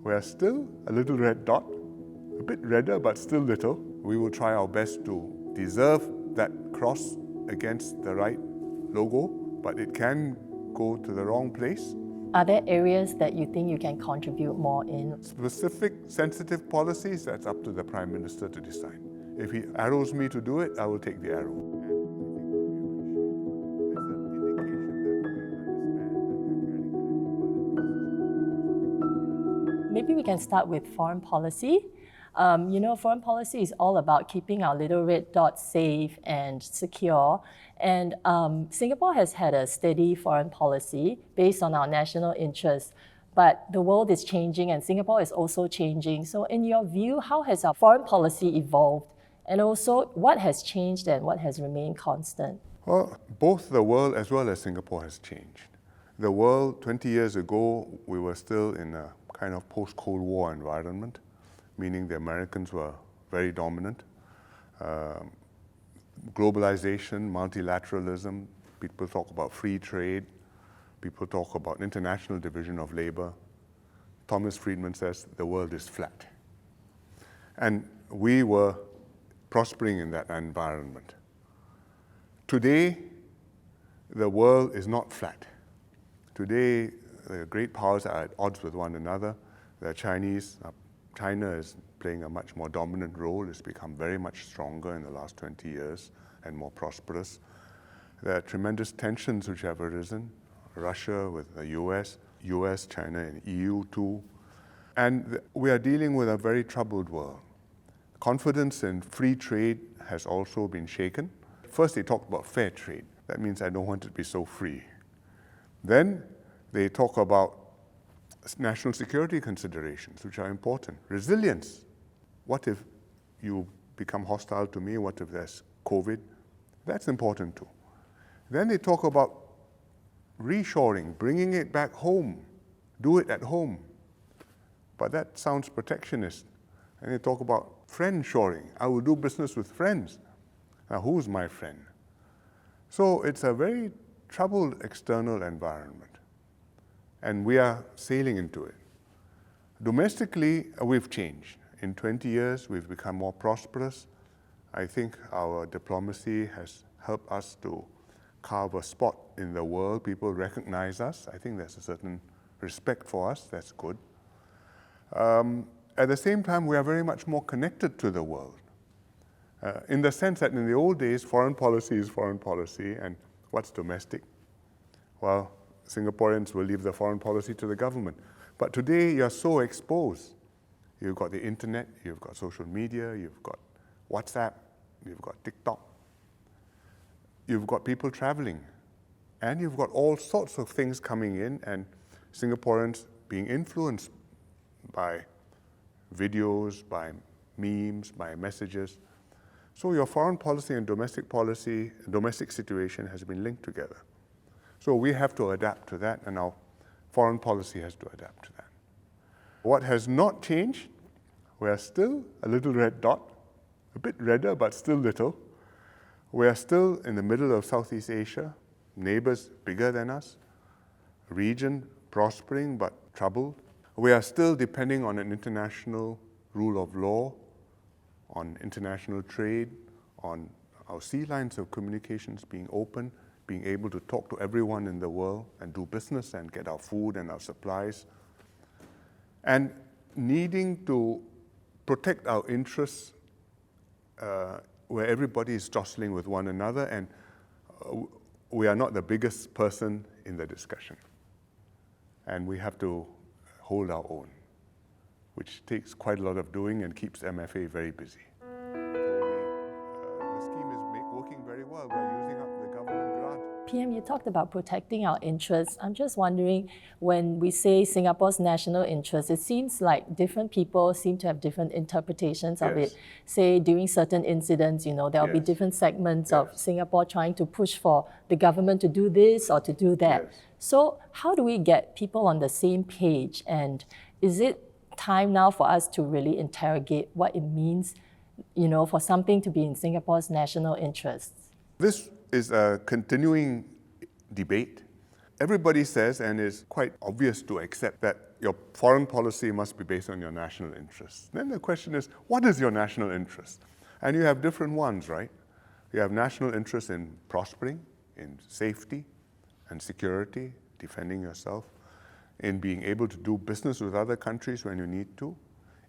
We are still a little red dot, a bit redder but still little. We will try our best to deserve that cross against the right logo, but it can go to the wrong place. Are there areas that you think you can contribute more in? Specific sensitive policies, that's up to the Prime Minister to decide. If he arrows me to do it, I will take the arrow. Maybe we can start with foreign policy. Foreign policy is all about keeping our little red dot safe and secure. And Singapore has had a steady foreign policy based on our national interests. But the world is changing and Singapore is also changing. So in your view, how has our foreign policy evolved? And also, what has changed and what has remained constant? Well, both the world as well as Singapore has changed. The world, 20 years ago, we were still in a kind of post-Cold War environment, meaning the Americans were very dominant. Globalization, multilateralism, people talk about free trade, people talk about international division of labor. Thomas Friedman says the world is flat. And we were prospering in that environment. Today, the world is not flat. Today, the great powers are at odds with one another. China is playing a much more dominant role. It's become very much stronger in the last 20 years and more prosperous. There are tremendous tensions which have arisen. Russia with the US, China and EU too. And we are dealing with a very troubled world. Confidence in free trade has also been shaken. First they talked about fair trade. That means I don't want it to be so free. Then they talk about national security considerations, which are important. Resilience. What if you become hostile to me? What if there's COVID? That's important too. Then they talk about reshoring, bringing it back home. Do it at home. But that sounds protectionist. And they talk about friend-shoring. I will do business with friends. Now, who's my friend? So it's a very troubled external environment. And we are sailing into it. Domestically, we've changed. In 20 years, we've become more prosperous. I think our diplomacy has helped us to carve a spot in the world. People recognize us. I think there's a certain respect for us. That's good. At the same time, we are very much more connected to the world. In the sense that in the old days, foreign policy is foreign policy, and what's domestic? Well, Singaporeans will leave the foreign policy to the government. But today, you're so exposed. You've got the internet, you've got social media, you've got WhatsApp, you've got TikTok. You've got people traveling. And you've got all sorts of things coming in, and Singaporeans being influenced by videos, by memes, by messages. So your foreign policy and domestic situation has been linked together. So we have to adapt to that, and our foreign policy has to adapt to that. What has not changed, we are still a little red dot, a bit redder, but still little. We are still in the middle of Southeast Asia, neighbors bigger than us, region prospering but troubled. We are still depending on an international rule of law, on international trade, on our sea lines of communications being open, being able to talk to everyone in the world and do business and get our food and our supplies, and needing to protect our interests where everybody is jostling with one another, and we are not the biggest person in the discussion. And we have to hold our own, which takes quite a lot of doing and keeps MFA very busy. The scheme is working very well. We're using up the government grant. PM, you talked about protecting our interests. I'm just wondering, when we say Singapore's national interest, it seems like different people seem to have different interpretations of it. Say, during certain incidents, there'll be different segments of Singapore trying to push for the government to do this or to do that. So how do we get people on the same page? And is it time now for us to really interrogate what it means, for something to be in Singapore's national interests? This is a continuing debate. Everybody says, and it's quite obvious to accept, that your foreign policy must be based on your national interests. Then the question is, what is your national interest? And you have different ones, right? You have national interest in prospering, in safety and security, defending yourself, in being able to do business with other countries when you need to,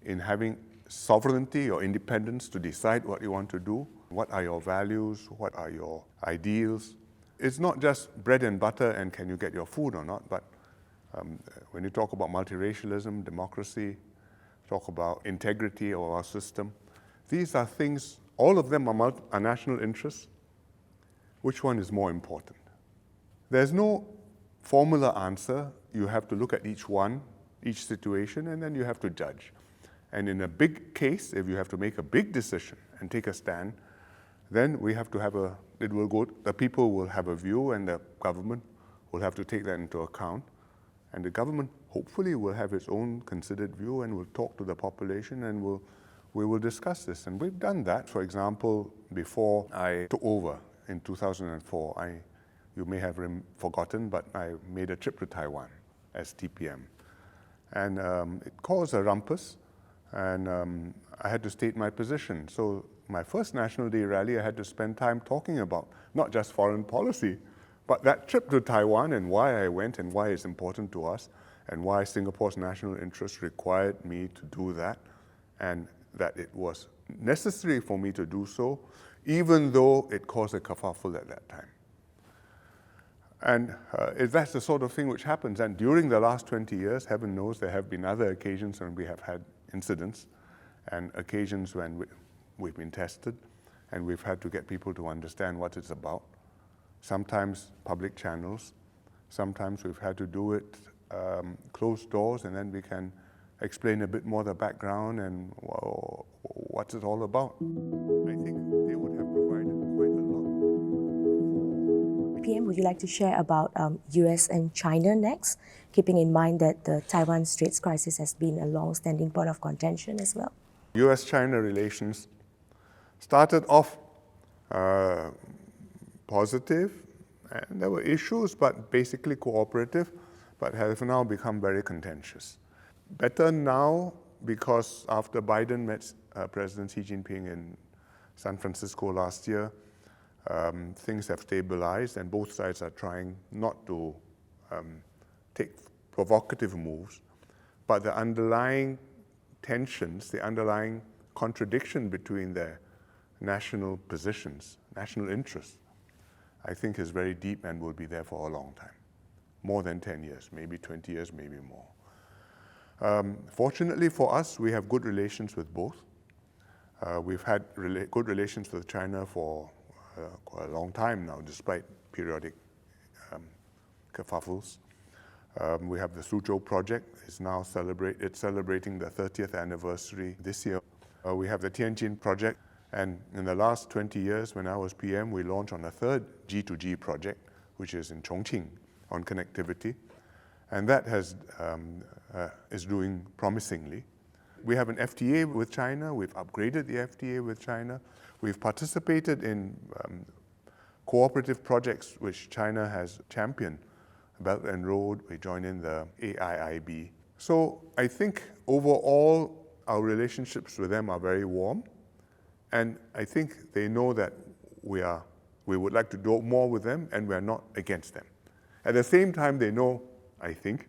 in having sovereignty or independence to decide what you want to do, what are your values, what are your ideals. It's not just bread and butter and can you get your food or not, but when you talk about multiracialism, democracy, talk about integrity of our system, these are things, all of them are national interests. Which one is more important? There's no formula answer. You have to look at each one, each situation, and then you have to judge. And in a big case, if you have to make a big decision and take a stand, then we have to have the people will have a view and the government will have to take that into account. And the government hopefully will have its own considered view and will talk to the population and we will discuss this. And we've done that. For example, before I took over in 2004, you may have forgotten, but I made a trip to Taiwan as TPM. And it caused a rumpus, and I had to state my position. So my first National Day rally, I had to spend time talking about not just foreign policy, but that trip to Taiwan and why I went and why it's important to us and why Singapore's national interest required me to do that and that it was necessary for me to do so, even though it caused a kerfuffle at that time. And that's the sort of thing which happens. And during the last 20 years, heaven knows there have been other occasions when we have had incidents and occasions when we've been tested and we've had to get people to understand what it's about. Sometimes public channels, sometimes we've had to do it closed doors, and then we can explain a bit more the background and what's it all about. I think they would have provided quite a lot. PM, would you like to share about US and China next, keeping in mind that the Taiwan Straits crisis has been a long-standing point of contention as well? US-China relations started off positive, and there were issues, but basically cooperative, but have now become very contentious. Better now because after Biden met President Xi Jinping in San Francisco last year, things have stabilized and both sides are trying not to take provocative moves, but the underlying tensions, the underlying contradiction between their national positions, national interests, I think is very deep and will be there for a long time. More than 10 years, maybe 20 years, maybe more. Fortunately for us, we have good relations with both. We've had good relations with China for quite a long time now, despite periodic kerfuffles. We have the Suzhou project. It's now celebrating the 30th anniversary this year. We have the Tianjin project. And in the last 20 years, when I was PM, we launched on a third G2G project, which is in Chongqing on connectivity. And that is doing promisingly. We have an FTA with China. We've upgraded the FTA with China. We've participated in cooperative projects which China has championed, Belt and Road. We joined in the AIIB. So I think overall, our relationships with them are very warm. And I think they know that we would like to do more with them and we are not against them. At the same time, they know, I think,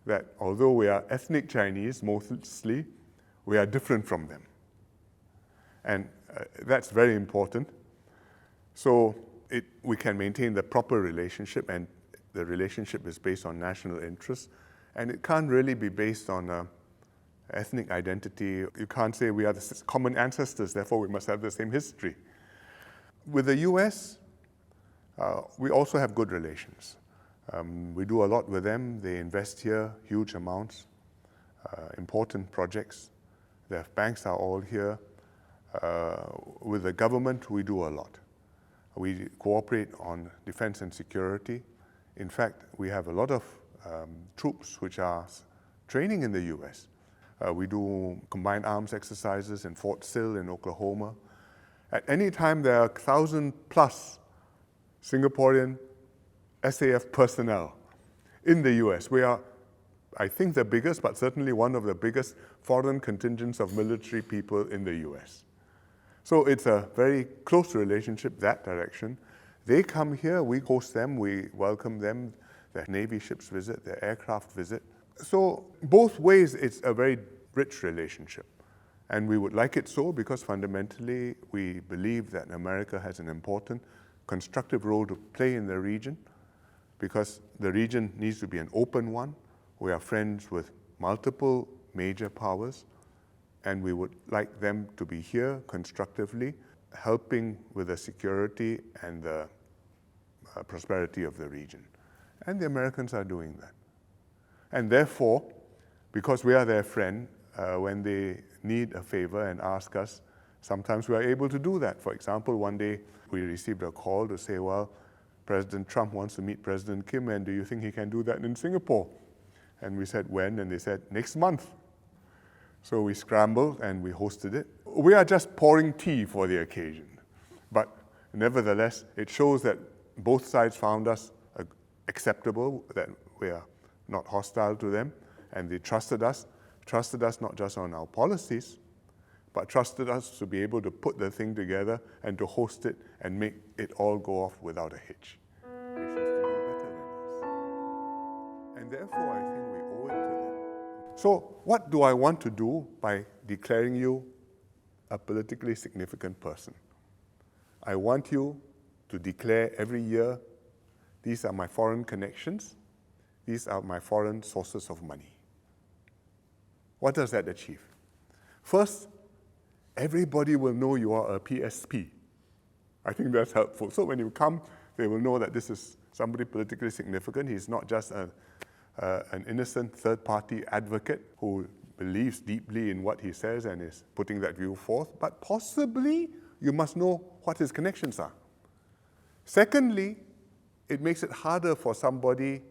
that although we are ethnic Chinese mostly, we are different from them. And that's very important. So we can maintain the proper relationship, and the relationship is based on national interests. And it can't really be based on ethnic identity. You can't say we are the common ancestors, therefore we must have the same history. With the US, we also have good relations. We do a lot with them. They invest here huge amounts, important projects. Their banks are all here. With the government, we do a lot. We cooperate on defense and security. In fact, we have a lot of troops which are training in the US. We do combined arms exercises in Fort Sill in Oklahoma. At any time, there are 1,000+ Singaporean SAF personnel in the US. We are I think the biggest, but certainly one of the biggest foreign contingents of military people in the US. So it's a very close relationship, that direction. They come here, we host them, we welcome them, their Navy ships visit, their aircraft visit. So both ways, it's a very rich relationship. And we would like it so because fundamentally we believe that America has an important, constructive role to play in the region, because the region needs to be an open one. We are friends with multiple major powers, and we would like them to be here constructively, helping with the security and the prosperity of the region. And the Americans are doing that. And therefore, because we are their friend, when they need a favor and ask us, sometimes we are able to do that. For example, one day we received a call to say, well, President Trump wants to meet President Kim, and do you think he can do that in Singapore? And we said, when? And they said, next month. So we scrambled and we hosted it. We are just pouring tea for the occasion. But nevertheless, it shows that both sides found us acceptable, that we are not hostile to them, and they trusted us not just on our policies, but trusted us to be able to put the thing together and to host it and make it all go off without a hitch. Nations to do better than us. And therefore, I think we owe it to them. So what do I want to do by declaring you a politically significant person? I want you to declare every year, these are my foreign connections, these are my foreign sources of money. What does that achieve? First, everybody will know you are a PSP. I think that's helpful. So when you come, they will know that this is somebody politically significant. He's not just an innocent third-party advocate who believes deeply in what he says and is putting that view forth, but possibly you must know what his connections are. Secondly, it makes it harder for somebody,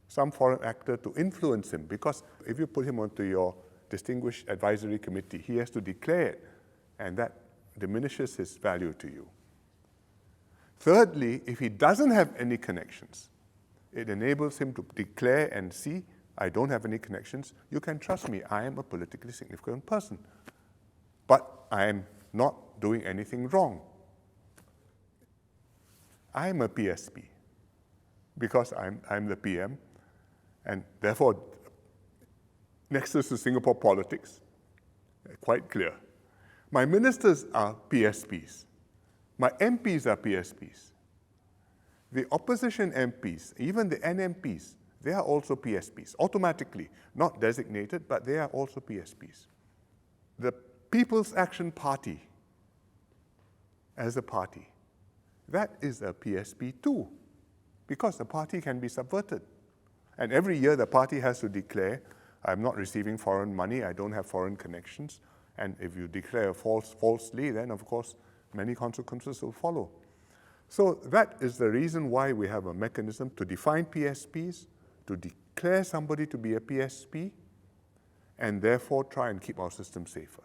some foreign actor, to influence him, because if you put him onto your distinguished advisory committee, he has to declare it, and that diminishes his value to you. Thirdly, if he doesn't have any connections, it enables him to declare and see, I don't have any connections, you can trust me, I am a politically significant person. But I am not doing anything wrong. I am a PSP, because I'm the PM, and therefore, nexus to Singapore politics, quite clear. My ministers are PSPs. My MPs are PSPs. The opposition MPs, even the NMPs, they are also PSPs, automatically, not designated, but they are also PSPs. The People's Action Party, as a party, that is a PSP too, because the party can be subverted. And every year the party has to declare, I'm not receiving foreign money, I don't have foreign connections, and if you declare falsely, then of course many consequences will follow. So that is the reason why we have a mechanism to define PSPs, to declare somebody to be a PSP, and therefore try and keep our system safer.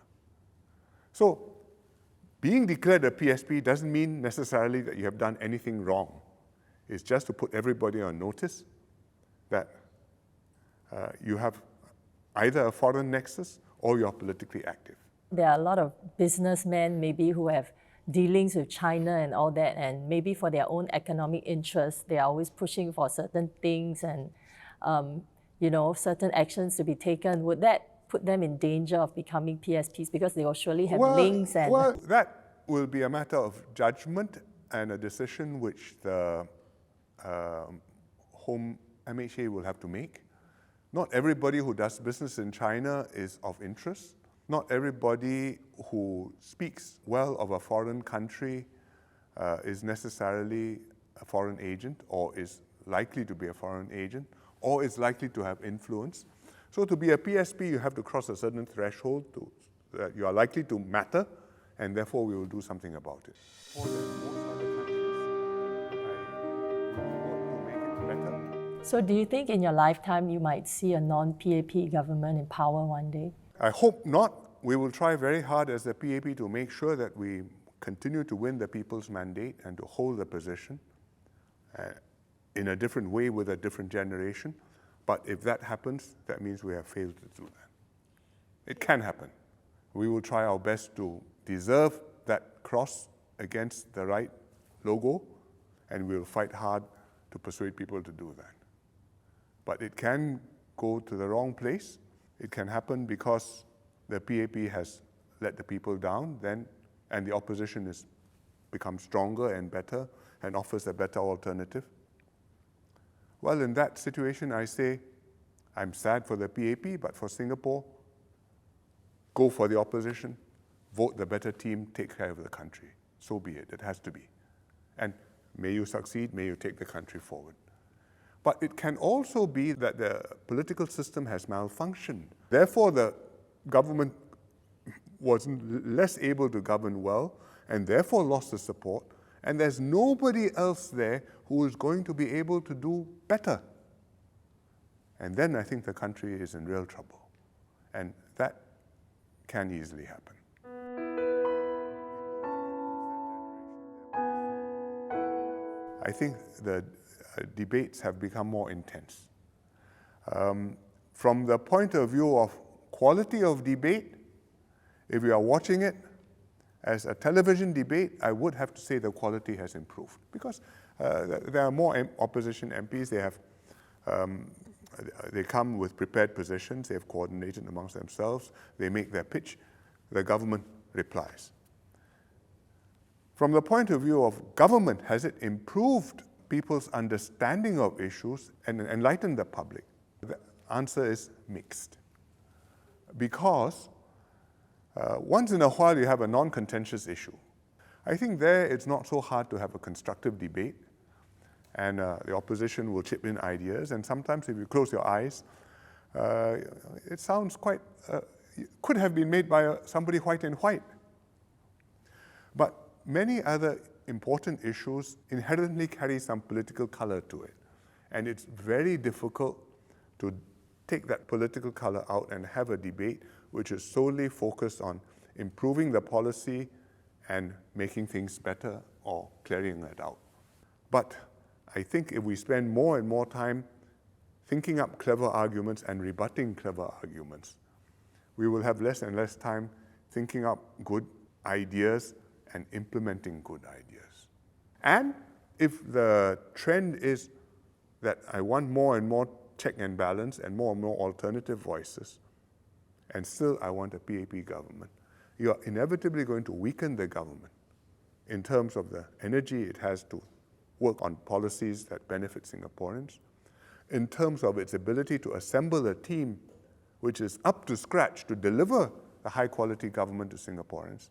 So being declared a PSP doesn't mean necessarily that you have done anything wrong. It's just to put everybody on notice that you have either a foreign nexus or you're politically active. There are a lot of businessmen maybe who have dealings with China and all that, and maybe for their own economic interests, they are always pushing for certain things and certain actions to be taken. Would that put them in danger of becoming PSPs, because they will surely have links? And well, that will be a matter of judgment and a decision which the Home MHA will have to make. Not everybody who does business in China is of interest. Not everybody who speaks well of a foreign country is necessarily a foreign agent, or is likely to be a foreign agent, or is likely to have influence. So to be a PSP, you have to cross a certain threshold that you are likely to matter, and therefore we will do something about it. Or there's most other countries, I want to make it better. so do you think in your lifetime you might see a non-PAP government in power one day? I hope not. We will try very hard as the PAP to make sure that we continue to win the people's mandate and to hold the position in a different way with a different generation. But if that happens, that means we have failed to do that. It can happen. We will try our best to deserve that cross against the right logo, and we'll fight hard to persuade people to do that. But it can go to the wrong place. It can happen because the PAP has let the people down, and the opposition has become stronger and better and offers a better alternative. Well, in that situation, I say, I'm sad for the PAP, but for Singapore, go for the opposition, vote the better team, take care of the country. So be it. It has to be. And may you succeed, may you take the country forward. But it can also be that the political system has malfunctioned. Therefore, the government was less able to govern well and therefore lost the support. And there's nobody else there who is going to be able to do better. And then I think the country is in real trouble. And that can easily happen. I think the debates have become more intense. From the point of view of quality of debate, if you are watching it as a television debate, I would have to say the quality has improved because there are more opposition MPs. They come with prepared positions. They have coordinated amongst themselves. They make their pitch. The government replies. From the point of view of government, has it improved people's understanding of issues and enlightened the public? The answer is mixed. Because once in a while you have a non-contentious issue. I think there it's not so hard to have a constructive debate, and the opposition will chip in ideas, and sometimes if you close your eyes, it sounds quite, could have been made by somebody white in white. But many other important issues inherently carry some political color to it, and it's very difficult to take that political color out and have a debate which is solely focused on improving the policy and making things better or clearing it out. But I think if we spend more and more time thinking up clever arguments and rebutting clever arguments, we will have less and less time thinking up good ideas and implementing good ideas. And if the trend is that I want more and more check and balance and more alternative voices, and still I want a PAP government, you are inevitably going to weaken the government in terms of the energy it has to work on policies that benefit Singaporeans, in terms of its ability to assemble a team which is up to scratch to deliver a high-quality government to Singaporeans.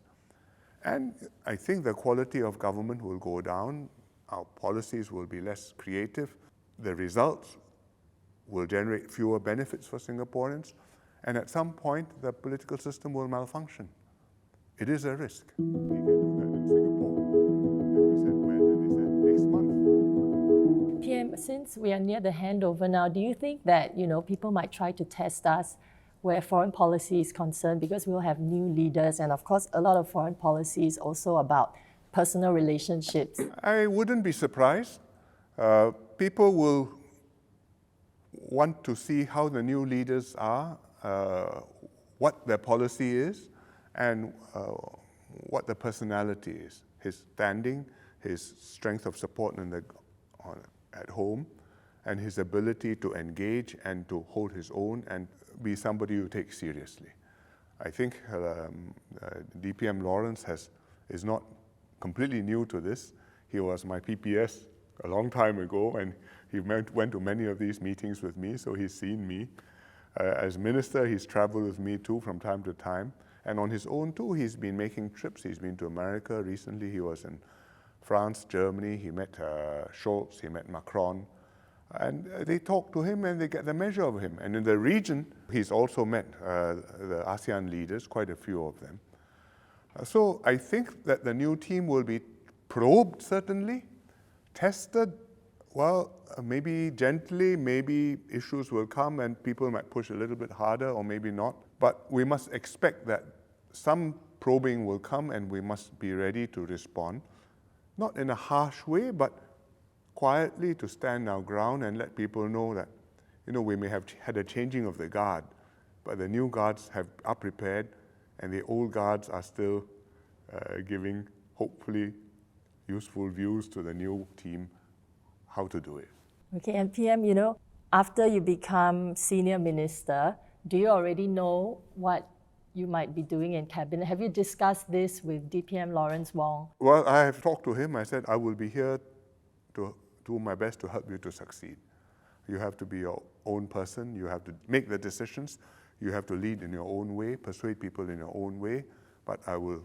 And I think the quality of government will go down, our policies will be less creative, the results will generate fewer benefits for Singaporeans, and at some point the political system will malfunction. It is a risk. We can do that in Singapore. And we said when, and they said next month. PM, since we are near the handover now, do you think that people might try to test us where foreign policy is concerned, because we'll have new leaders, and of course a lot of foreign policy is also about personal relationships? I wouldn't be surprised. People will want to see how the new leaders are, what their policy is, and what the personality is, his standing, his strength of support at home, and his ability to engage and to hold his own and be somebody you take seriously. I think DPM Lawrence is not completely new to this. He was my PPS a long time ago, and he went to many of these meetings with me, so he's seen me. As minister, he's traveled with me too from time to time. And on his own too, he's been making trips. He's been to America. Recently, he was in France, Germany. He met Scholz, he met Macron. And they talk to him and they get the measure of him. And in the region, he's also met the ASEAN leaders, quite a few of them. So I think that the new team will be probed, certainly, tested. Well, maybe gently, maybe issues will come and people might push a little bit harder or maybe not. But we must expect that some probing will come and we must be ready to respond. Not in a harsh way, but quietly to stand our ground and let people know that we may have had a changing of the guard, but the new guards are prepared, and the old guards are still giving, hopefully, useful views to the new team how to do it. Okay, and PM, after you become senior minister, do you already know what you might be doing in cabinet? Have you discussed this with DPM Lawrence Wong? Well, I have talked to him. I said, I will be here to do my best to help you to succeed. You have to be your own person. You have to make the decisions. You have to lead in your own way, persuade people in your own way. But I will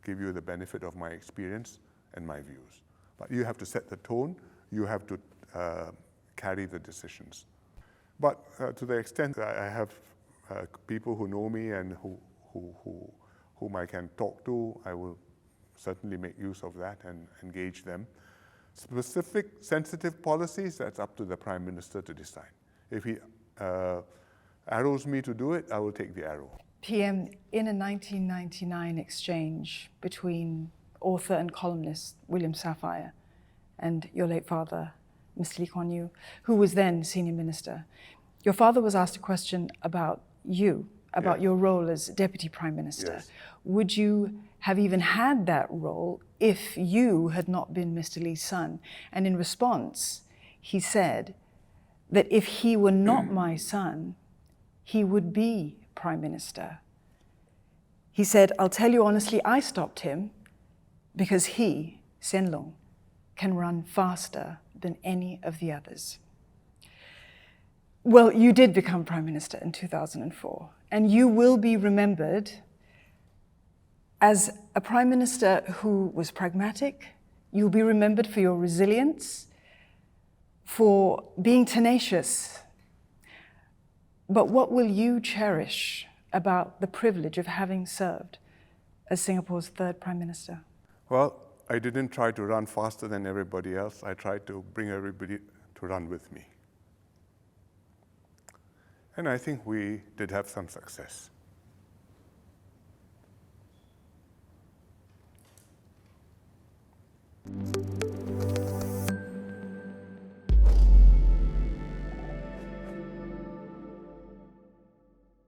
give you the benefit of my experience and my views. But you have to set the tone. You have to carry the decisions. But to the extent that I have people who know me and whom I can talk to, I will certainly make use of that and engage them. Specific sensitive policies, that's up to the Prime Minister to decide. If he arrows me to do it, I will take the arrow. PM, in a 1999 exchange between author and columnist William Safire and your late father, Mr. Lee Kuan Yew, who was then senior minister, your father was asked a question about you, about your role as deputy prime minister. Yes. Would you have even had that role if you had not been Mr. Lee's son? And in response, he said that if he were not my son, he would be prime minister. He said, I'll tell you honestly, I stopped him because he, Hsien Loong, can run faster than any of the others. Well, you did become Prime Minister in 2004, and you will be remembered as a Prime Minister who was pragmatic. You'll be remembered for your resilience, for being tenacious. But what will you cherish about the privilege of having served as Singapore's third Prime Minister? Well, I didn't try to run faster than everybody else. I tried to bring everybody to run with me. And I think we did have some success.